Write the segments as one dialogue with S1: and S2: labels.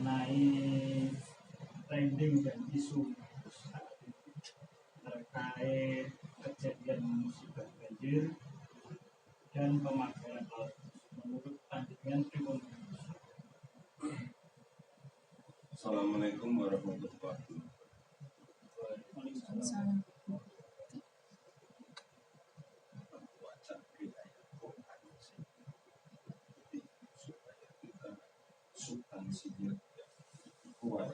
S1: mengenai trending dan isu terkait kejadian musibah banjir dan pemakaran laut. Menurut pandangan pribadi.
S2: Assalamualaikum warahmatullahi wabarakatuh. Baca wilayah Quran supaya kita substansinya kuat.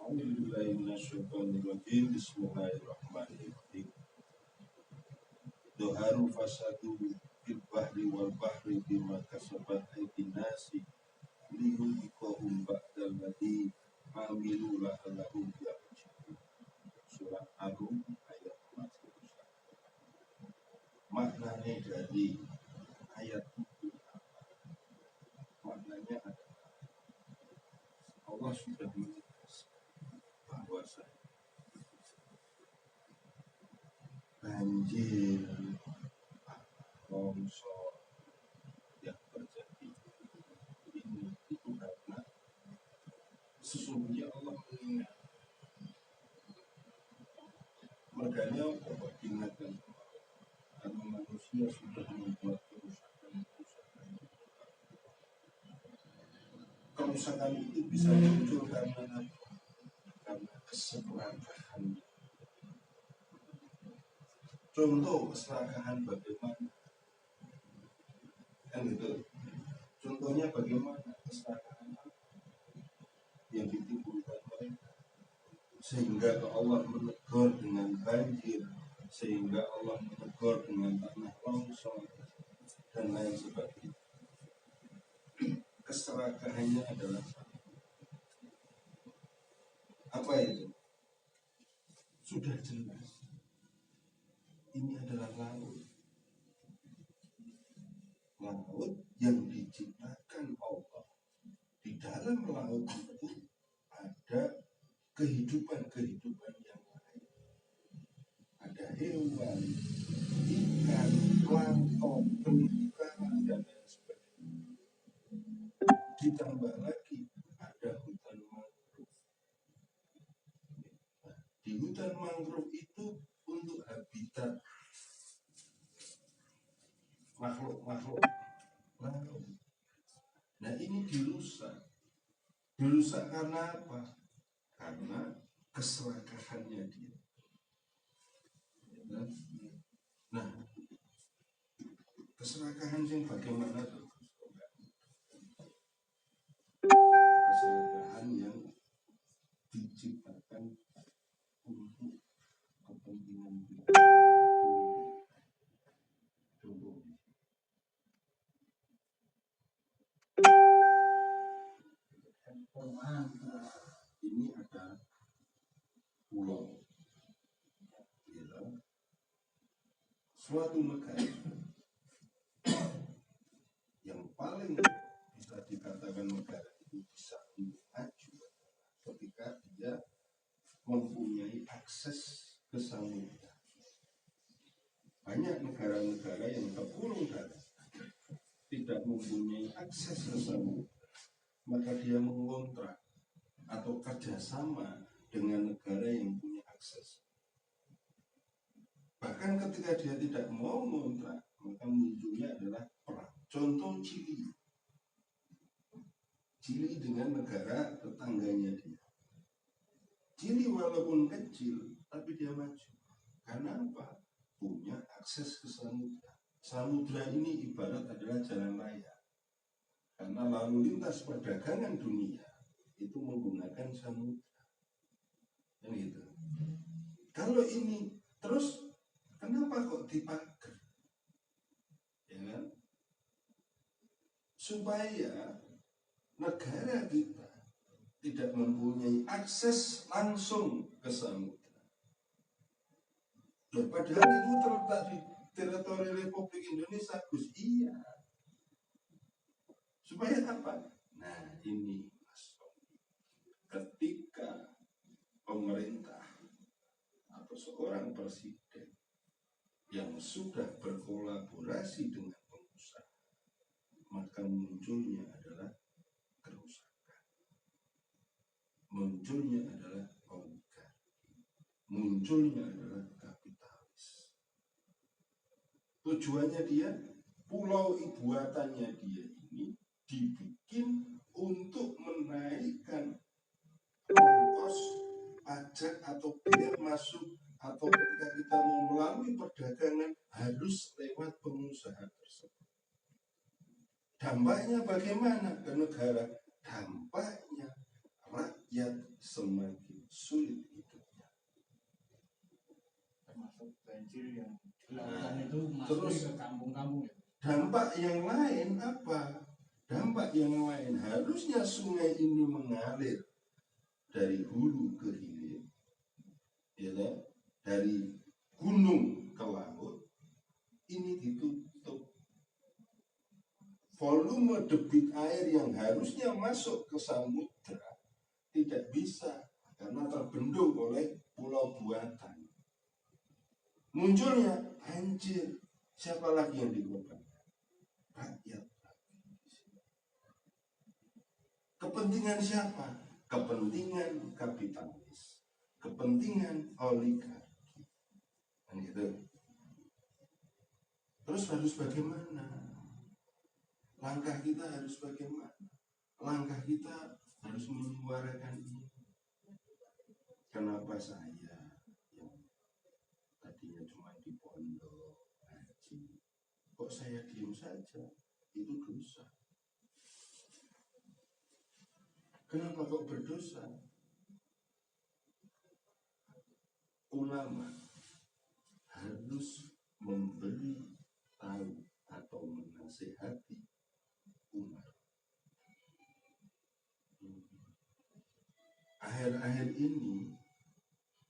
S2: A'udzubillahi minasyaitonirrajim. Bismillahirrahmanirrahim. Doharu fasadu fil bahri wal bahri bima kasabat aydin nasi liyuziqahum ba'dal ladzi amilu la'allahum yarji'un. Surat Ar-Rum ayat 41. Maknanya dari ayat itu maknanya adalah Allah sudah menegaskan bahwa banjir, longsor yang terjadi ini itu karena sesungguhnya Allah mengingat. Makanya Allah ingatkan karena manusia sudah membuat kerusakan. Kerusakan itu bisa muncul karena keserakahan. Contoh keserakahan bagaimana? Kan gitu. Contohnya bagaimana keserakahan yang ditimbulkan mereka sehingga Allah menegur dengan banjir, sehingga Allah menegur dengan tanah longsor dan lain sebagainya. Keserakahannya adalah apa itu? Sudah jelas. Ini adalah laut. Laut yang diciptakan Allah. Di dalam laut itu ada kehidupan yang lain. Ada hewan, ikan, plankton, terumbu karang, dan lain sebagainya. Ditambah lagi ada hutan mangrove. Di hutan mangrove itu untuk habitat makhluk laut. Nah ini dirusak. Dirusak karena apa? Karena keserakahannya dia. Nah, keserakahan yang bagaimana tuh? Keserakahan yang diciptakan untuk kepentingan ini ada pulau. Suatu negara yang paling bisa dikatakan negara itu bisa maju ketika dia mempunyai akses ke samudra. Banyak negara-negara yang terkurung darat tidak mempunyai akses ke samudra, maka dia mengontrak atau kerjasama dengan negara yang punya akses. Bahkan ketika dia tidak mau mengontrak, maka munculnya adalah perang. Contoh Chili. Chili dengan negara tetangganya dia. Chili walaupun kecil, tapi dia maju. Karena apa? Punya akses ke samudra. Samudra ini ibarat adalah jalan raya. Karena lalu lintas perdagangan dunia itu menggunakan samudra. Kan gitu. Kalau ini terus, kenapa kok dipakai? Ya kan? Supaya negara kita tidak mempunyai akses langsung ke samudra. Padahal itu terletak di teritori Republik Indonesia, Gus. Iya. Supaya apa? Nah ini Mas, ketika pemerintah atau seorang presiden yang sudah berkolaborasi dengan pengusaha, maka munculnya adalah munculnya adalah oligarki, munculnya adalah kapitalis. Tujuannya dia, pulau buatannya dia ini dibikin untuk menaikkan ongkos pajak atau biaya masuk, atau ketika kita mau melalui perdagangan harus lewat pengusaha tersebut. Dampaknya bagaimana ke negara? Dampaknya rakyat semakin sulit hidupnya.
S1: Termasuk banjir yang dilakukan itu masuk
S2: Terus
S1: ke kampung-kampung ya.
S2: Dampak yang lain apa? Dampak yang lain, harusnya sungai ini mengalir dari hulu ke hilir, ya kan? Dari gunung ke laut, ini ditutup. Volume debit air yang harusnya masuk ke samudra tidak bisa karena terbendung oleh pulau buatan. Munculnya banjir. Siapa lagi yang dikorbankan? Rakyat. Kepentingan siapa? Kepentingan kapitalis, kepentingan oligarki. Kan gitu. Terus harus bagaimana? Langkah kita harus bagaimana? Langkah kita harus menyuarakan ini. Kenapa saya yang tadinya cuma di pondok haji, kok saya diam saja? Itu dosa. Kenapa kok berdosa? Ulama harus memberi tahu atau menasihati umat. Akhir-akhir ini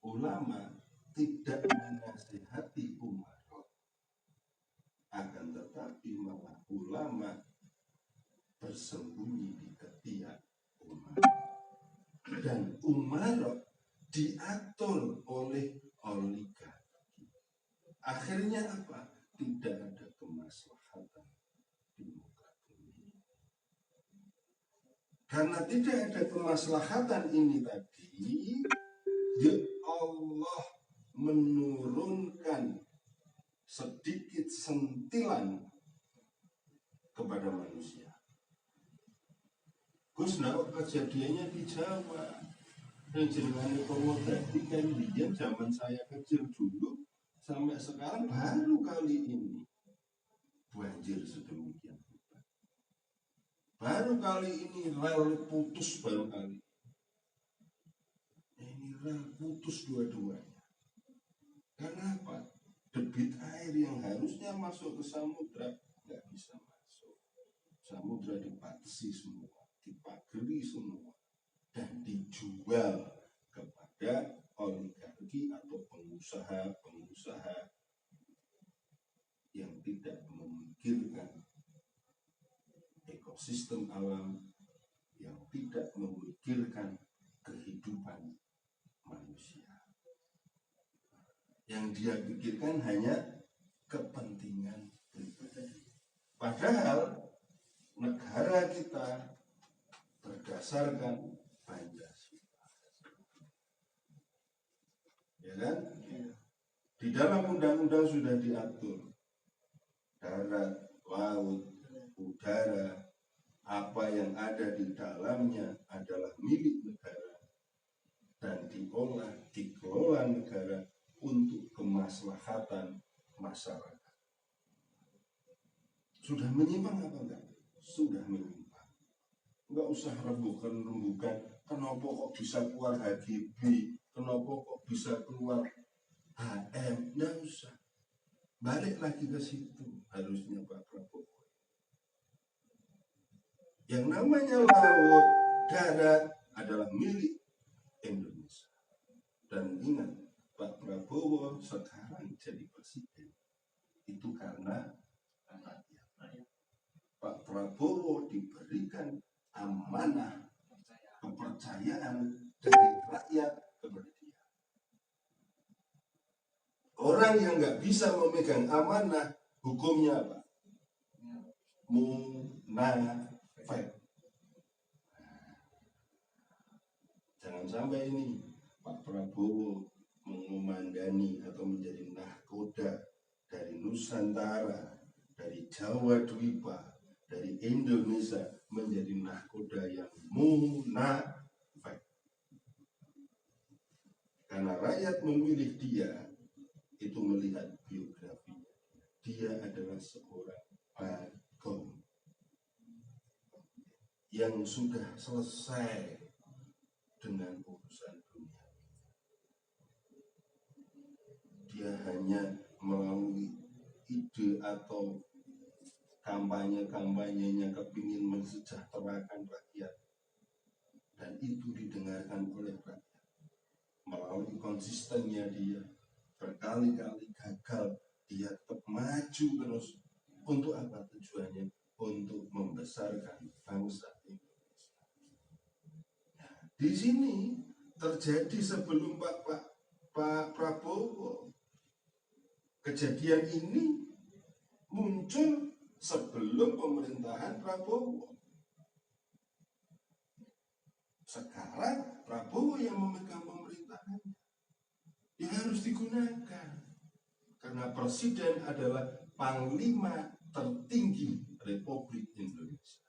S2: ulama tidak menasihati umat, akan tetapi malah ulama bersembunyi di ketiak umat, dan umarok diatur oleh oligarki. Akhirnya apa? Tidak ada kemaslahatan di muka bumi. Karena tidak ada kemaslahatan ini tadi, ya Allah menurunkan sedikit sentilan kepada manusia. Gus, nah kejadiannya di Jawa. Yang jenengan perhatikan dia zaman saya kecil dulu sampai sekarang baru kali ini banjir sedemikian. Baru kali ini rel putus, baru kali ini rel putus dua-duanya. Karena apa? Debit air yang harusnya masuk ke samudra nggak bisa masuk. Samudra dibatasi semua, dipagari semua, dan dijual kepada oligarki atau pengusaha-pengusaha yang tidak memikirkan ekosistem alam, yang tidak memikirkan kehidupan manusia. Yang dia pikirkan hanya kepentingan pribadi. Padahal negara kita berdasarkan Pancasila. Ya kan? Di dalam undang-undang sudah diatur darat, laut, udara, apa yang ada di dalamnya adalah milik negara dan dikelola negara untuk kemaslahatan masyarakat. Sudah menyimpang apa enggak? Sudah menyimpang. Enggak usah rembukan, kenapa kok bisa keluar HGB, kenapa kok bisa keluar HM, enggak usah. Balik lagi ke situ, harusnya Pak Prabowo. Yang namanya laut, darat adalah milik Indonesia. Dan ingat, Pak Prabowo sekarang jadi presiden itu karena rakyat. Pak Prabowo diberikan amanah kepercayaan dari rakyat kepada dia. Orang yang nggak bisa memegang amanah, hukumnya apa? Munafik. Jangan sampai ini Pak Prabowo mengomandani atau menjadi nahkoda dari Nusantara, dari Jawa Dwipa, dari Indonesia menjadi nahkoda yang munafik. Karena rakyat memilih dia itu melihat biografinya. Dia adalah seorang bagong yang sudah selesai dengan urusan dunia. Dia hanya melalui ide atau kampanye-kampanyenya kepingin mensejahterakan rakyat, dan itu didengarkan oleh rakyat. Melalui konsistennya dia berkali-kali gagal, dia tetap maju terus. Untuk apa tujuannya? Untuk membesarkan bangsa Indonesia. Nah, di sini terjadi sebelum Pak Prabowo. Kejadian ini muncul sebelum pemerintahan Prabowo. Sekarang Prabowo yang memegang pemerintahan. Ya harus digunakan. Karena presiden adalah panglima tertinggi Republik Indonesia.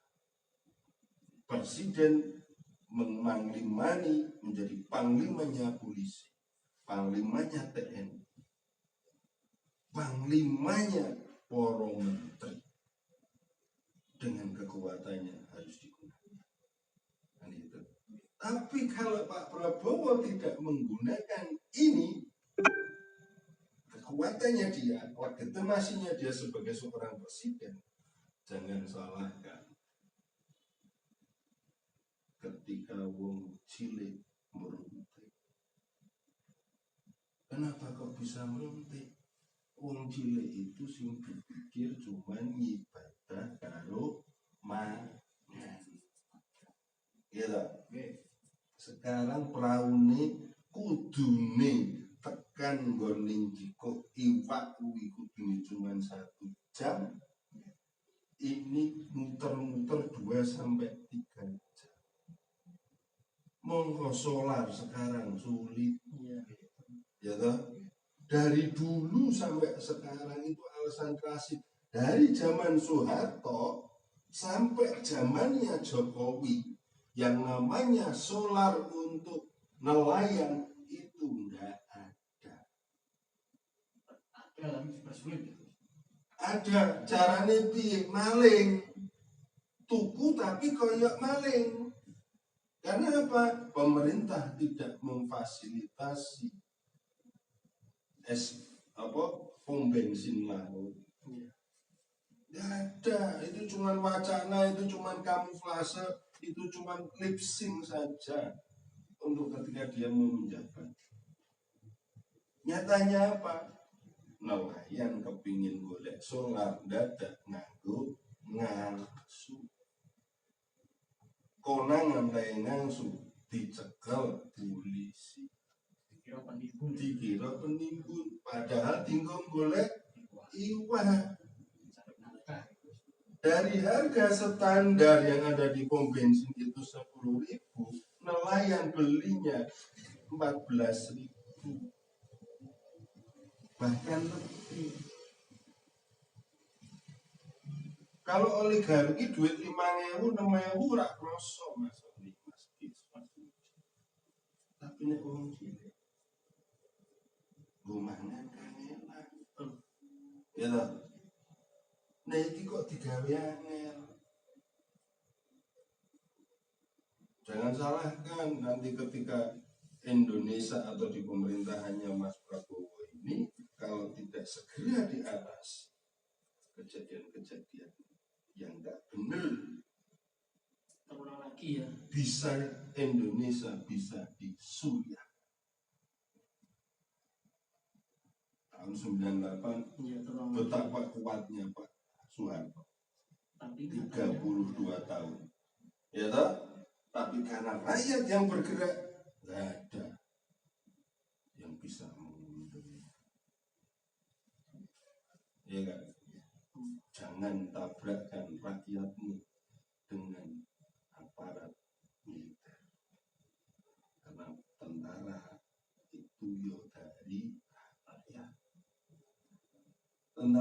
S2: Presiden memanglimani menjadi panglimanya polisi, panglimanya TNI, panglimanya para menteri. Dengan kekuatannya harus digunakan. Kan itu. Tapi kalau Pak Prabowo tidak menggunakan ini, kekuatannya dia, legitimasinya dia sebagai seorang presiden, jangan salahkan. Ketika wong cilik meruntik, kenapa kok bisa meruntik? Wong cilik itu sing dipikir cuman ibadah karo mangan. Ya, sekarang praune kudune tekan nggon jiko iwak kuwi kudune cuman 1 jam. Ini muter-muter 2 sampai 3 jam. Monggo solar sekarang sulit. Ya toh? Dari dulu sampai sekarang itu alasan klasik. Dari zaman Soeharto sampai zamannya Jokowi, yang namanya solar untuk nelayan itu enggak ada. Ada caranya piye? Maling. Tuku tapi koyok maling. Karena apa? Pemerintah tidak memfasilitasi pom bensin laut. Ya ada, itu cuma wacana, itu cuma kamuflase, itu cuma lip sync saja untuk ketika dia mau menjabat. Nyatanya apa? Nelayan kepingin golek solar dadak nganggo ngangsu. Konangan lain ngangsu dicekel polisi. Dikira penimbun, padahal tinggal golek iwak. Dari harga standar yang ada di pom bensin itu 10.000, nelayan belinya 14.000, bahkan lebih. Kalau oligarki duit 5.000, 6.000 rak kroso mas. Tapi nek wong cilik gumangan kangelan. Ya toh? Nah ini kok digawe angel. Jangan salahkan nanti ketika Indonesia atau di pemerintahannya Mas Prabowo ini, kalau tidak segera diatasi kejadian-kejadian yang nggak benar,
S1: terulang lagi ya.
S2: Bisa Indonesia bisa disuya. Tahun 98
S1: Ya,
S2: betapa kuatnya Pak Soeharto. 32 tahun. Ya toh? Tapi karena rakyat yang bergerak, nggak ada yang bisa mengundur. Ya kan? Jangan tabrakkan rakyatmu dengan aparat militer. Karena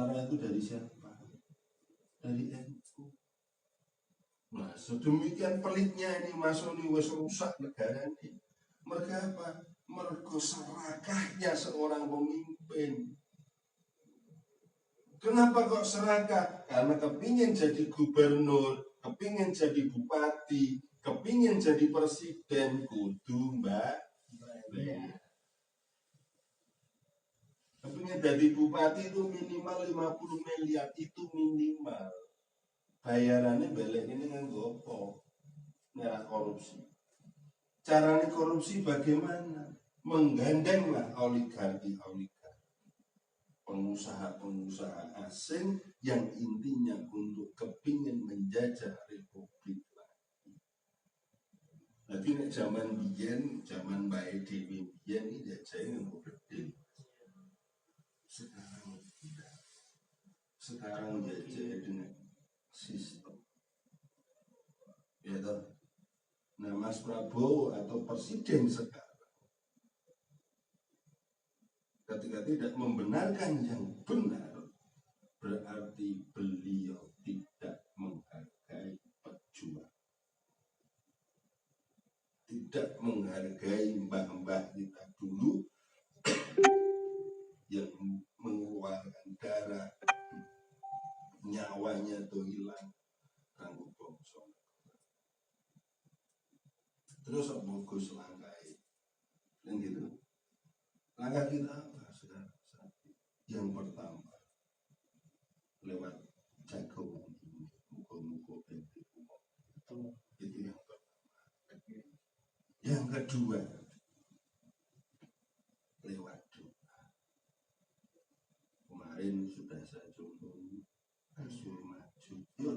S2: suara itu dari siapa? Dari NU. Nah, sedemikian pelitnya ini Masoni wis rusak negara ini. Mereka apa? Mergo serakahnya seorang pemimpin. Kenapa kok serakah? Karena kepingin jadi gubernur, kepingin jadi bupati, kepingin jadi presiden, kudu mbak. Kepingin jadi bupati itu minimal 50 miliar, itu minimal. Bayarannya balik ini kan gopo, merah korupsi. Caranya korupsi bagaimana? Menggandenglah oligarki-oligarki, pengusaha-pengusaha asing yang intinya untuk kepingin menjajah republik. Tapi nek zaman biyen, zaman bae dhewe biyen iki jajahe nggo gede. Sekarang tidak. Sekarang jajah dengan sistem. Ya toh. Nah, Mas Prabowo atau presiden sekarang ketika tidak membenarkan yang benar, berarti beliau tidak menghargai pejuang, tidak menghargai mbah-mbah kita dulu yang mengeluarkan darah, nyawanya tuh hilang kanggo bangsa. Terus apa Gus langkai? Dan gitu. Langkah kita apa sekarang? Yang pertama, lewat jagoan ini, muka-muka itu yang pertama. Yang kedua, lewat doa. Kemarin sudah saya contohi, Rasul maju, yuk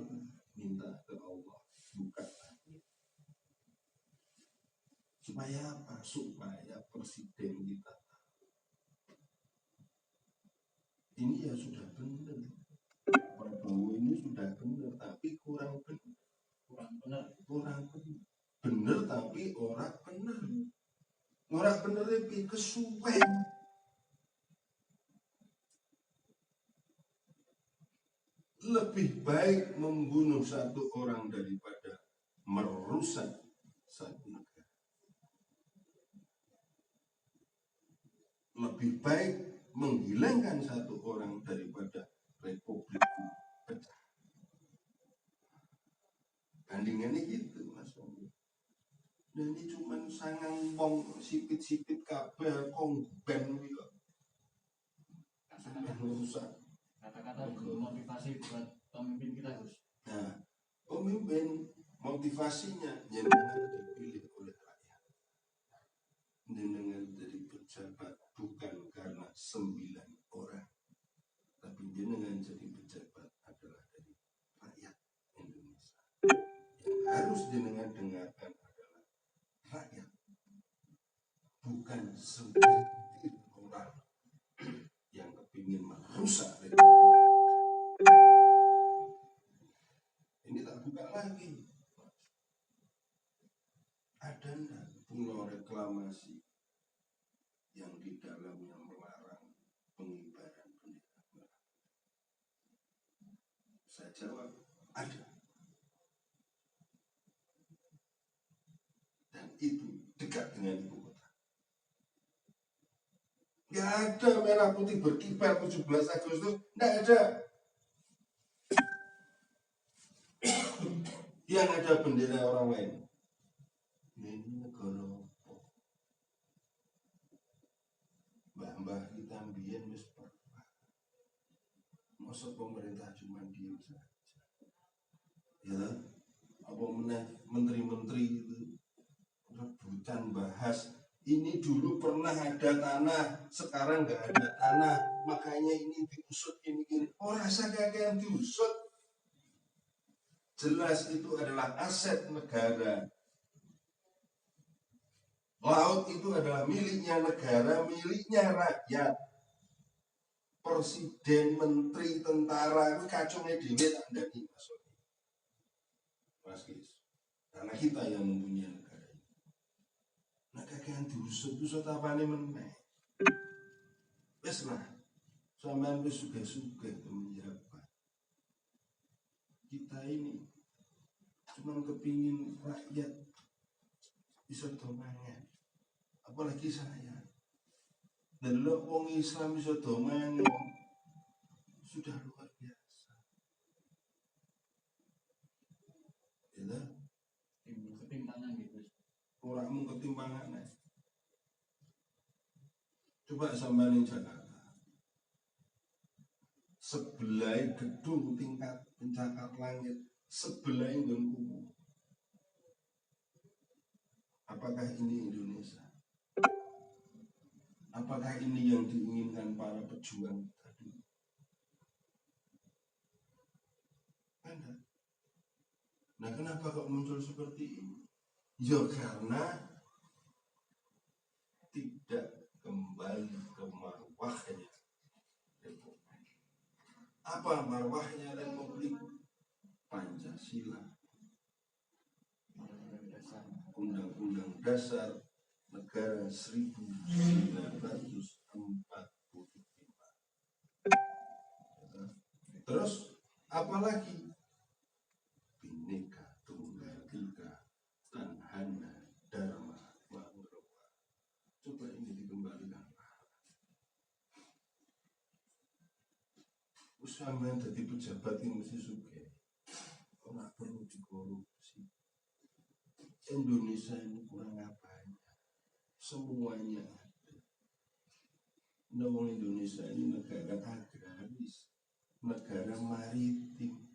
S2: minta ke Allah buka langit. Supaya apa? Supaya presiden kita ini ya sudah benar. Prabowo ini sudah benar, tapi kurang benar. Benar tapi orang benar. Orang benar lebih kesuwen. Lebih baik membunuh satu orang daripada merusak satu negara. Lebih baik menghilangkan satu orang daripada republik pecah. Bandingannya gitu Mas. Dan ini cuma sangang wong sipit-sipit kabeh kong ben gitu. Sampai rusak.
S1: Kata-kata motivasi buat pemimpin kita Gus.
S2: Nah, pemimpin motivasinya jenengan dipilih oleh rakyat. Jenengan jadi pejabat bukan karena 9 orang, tapi jenengan jadi pejabat adalah dari rakyat Indonesia. Yang harus jenengan dengarkan adalah rakyat, bukan 9 orang yang kepingin merusak republik. Ini tak buka lagi. Ada enggak pulau reklamasi yang di dalamnya melarang pengibaran bendera merah? Saya jawab, ada. Dan itu dekat dengan ibu kota. Nggak ada merah putih berkibar 17 Agustus, nggak ada. Yang ada bendera orang lain. Ini negara apa? Mbah-mbah kita mbiyen wis pernah. Masa pemerintah cuma diam saja. Ya, apa menteri-menteri itu rebutan bahas ini dulu pernah ada tanah, sekarang nggak ada tanah, makanya ini diusut ini. Oh rasa kayak diusut. Jelas itu adalah aset negara. Laut itu adalah miliknya negara, miliknya rakyat. Presiden, menteri, tentara itu kacungnya dhewe tak ndaki Mas Gis. Karena kita yang mempunyai negara ini. Nah kakean diusut-usut apane meneh. Wes lah. sampean wis sugih-sugih menjabat. Kita ini cuma kepingin rakyat bisa domangan, apalagi saya. Dan lo wong Islam bisa domangan sudah luar biasa. Ya,
S1: timbul ketimpangan gitu.
S2: orang mau ketimpangan. Coba sampean ning Jakarta, sebelah gedung tingkat pencakar langit, sebelah nggon kumuh. Apakah ini Indonesia? Apakah ini yang diinginkan para pejuang tadi? Anda. Nah, kenapa kok muncul seperti ini? Ya karena tidak kembali ke marwahnya Republik. Apa marwahnya Republik? Pancasila, Undang-Undang Dasar Negara 1945. Terus apalagi? Bhinneka Tunggal Ika, Tanhana Dharma Mahurwa. Coba ini dikembalikan. Usaha jadi pejabat ini mesti sugih. Nggak perlu dikorupsi. Indonesia ini kurang apanya? Semuanya ada. Nah, Indonesia ini negara agraris, negara maritim.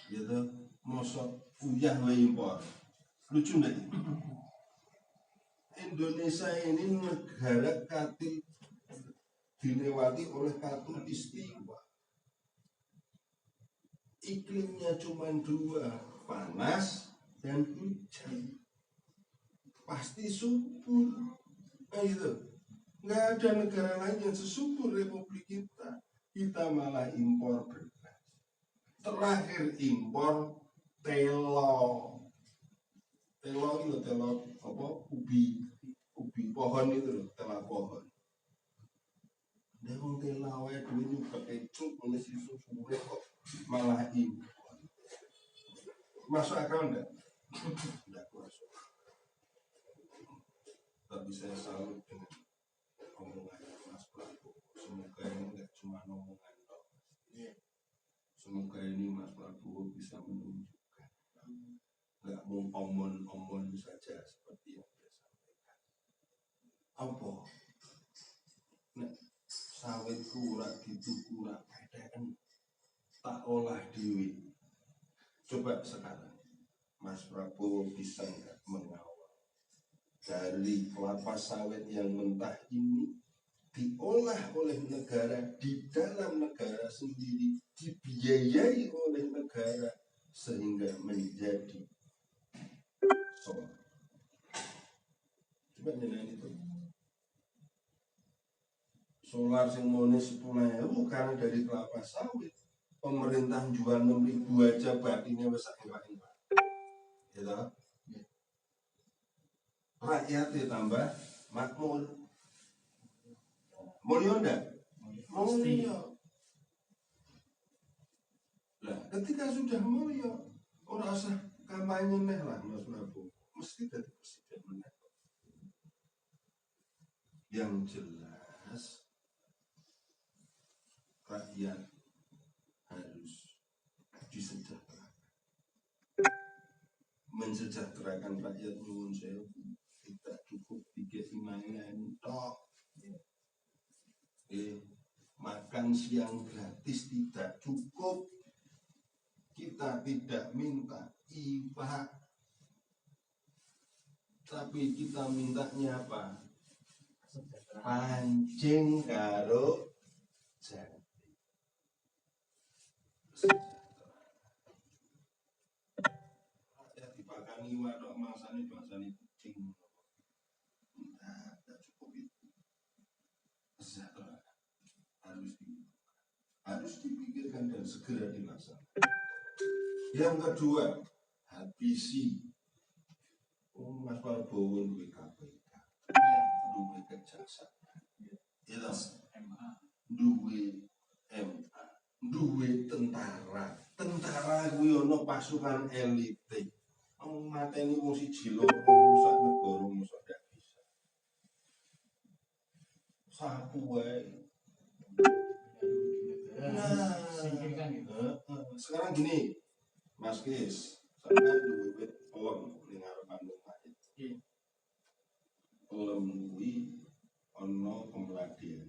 S2: Gitu, mosok uyah we impor. Lucu nggak ini? Indonesia ini negara katil dilewati oleh katulistiwa. Iklimnya cuma dua, panas dan hujan. Pasti subur. Nah itu, nggak ada negara lain yang sesubur Republik kita. Kita malah impor beras. Terakhir impor telo. Telo itu telo apa? Ubi pohon itu loh, tela pohon. Dia mau tela wae dulu pakai cuk ngisi susu kok malah impor. Masuk akal enggak? Enggak masuk. Tapi saya salut dengan omongan Mas Prabowo. Semoga ini enggak cuma omongan toh. Semoga ini Mas Prabowo bisa menunjukkan, enggak mau omon-omon saja seperti yang dia sampaikan. Apa? Nek sawitku ora dituku ora pedekan tak olah dhewe. Coba sekarang Mas Prabowo bisa enggak mengawal dari kelapa sawit yang mentah ini diolah oleh negara di dalam negara sendiri, dibiayai oleh negara sehingga menjadi solar. Coba nilai itu. Solar yang mone 10.000 karena dari kelapa sawit. Pemerintah jual 6.000 aja batinnya besar enggak. Ya, rakyatnya tambah makmur. Mulya enggak? Mulya. Lah, ketika sudah mulya, ora usah kampanye neh lah Mas Prabowo. Mesti jadi presiden meneh. Yang jelas rakyat harus disejahterakan. Mensejahterakan rakyat nyuwun sewu tidak cukup 3 tok. Makan siang gratis tidak cukup. Kita tidak minta IPA, tapi kita mintanya apa? Pancing karo jati. Rakyat dipakani wadok mangsane bangsane kucing. Tidak cukup itu. Sejahtera harus dipikirkan dan segera dilaksanakan. Yang kedua, habisi Mas Prabowo duwe KPK, duwe kejaksaan. Itu duwe MA, duwe tentara. Tentara kuwi ana pasukan elite. Mateni wong siji loro rusak negara mosok ndak bisa. Sapu wae. Nah,
S1: singkirkan gitu.
S2: sekarang gini, Mas Kis, sampean duwe wit pelem ning ngarepan omah. Pelem kuwi ana kemladian.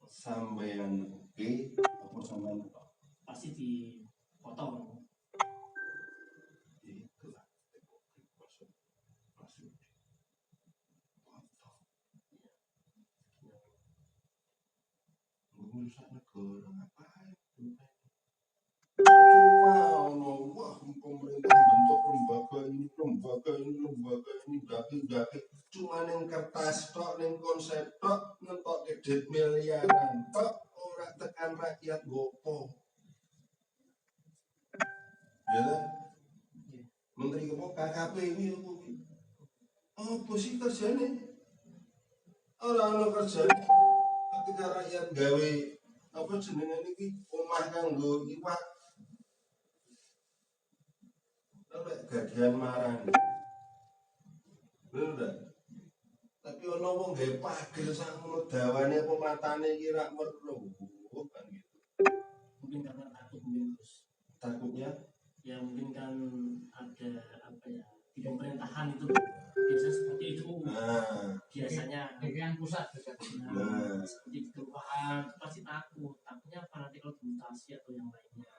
S2: Sampeyan oke apa sampeyan tok?
S3: Pasti dipotong.
S2: Itulah maksud potong. Merusak negara ngapain? Cuma wah pemerintah bentuk lembaga ini gake cuma neng kertas tok, neng konsep tok, nentok duit miliaran tok, ora tekan rakyat gopo. Ya kan? Menteri apa KKP ini apa sih kerjanya? Orang kerjanya ketika rakyat gawe apa jenengan iki omah kanggo iwak lek gagian marani. Bener. Tapi ono wong gawe pager sakmono dawane apa matane iki ra meruh kan gitu.
S3: Mungkin karena takut mungkin terus.
S2: Takutnya
S3: Ya mungkin kan ada apa ya di pemerintahan itu biasa seperti itu. Biasanya
S1: Dengan pusat dekat.
S3: seperti di kelurahan itu pasti takutnya apa nanti kalau dimutasi atau yang lainnya.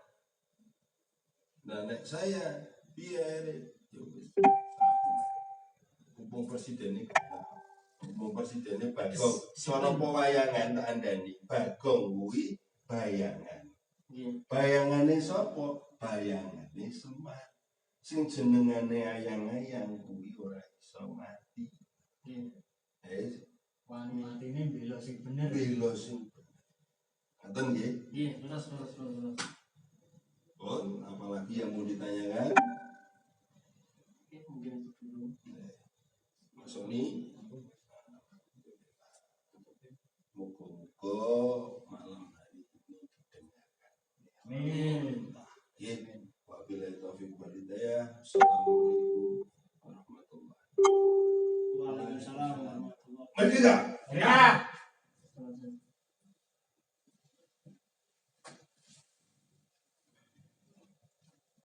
S2: nah nek saya biar hubung presidennya Bagong sono pewayangan tak andani Bagong kuwi bayangan. Bayangane sapa? Bayangane Semar. Sing jenengane ayang-ayang kuwi ora iso mati.
S1: Wani matine bela sing bener.
S2: Bela sing ngaten nggih.
S3: Iya, terus.
S2: Bon, apalagi yang mau ditanyakan?
S3: Oke, mungkin itu dulu.
S2: Mas Soni, moga-moga malam hari ini didengarkan.
S1: Amin.
S2: Wabillahi taufiq wal hidayah. Assalamualaikum warahmatullahi wabarakatuh.
S3: Waalaikumsalam warahmatullahi wabarakatuh.
S2: Merdeka!
S1: Ya.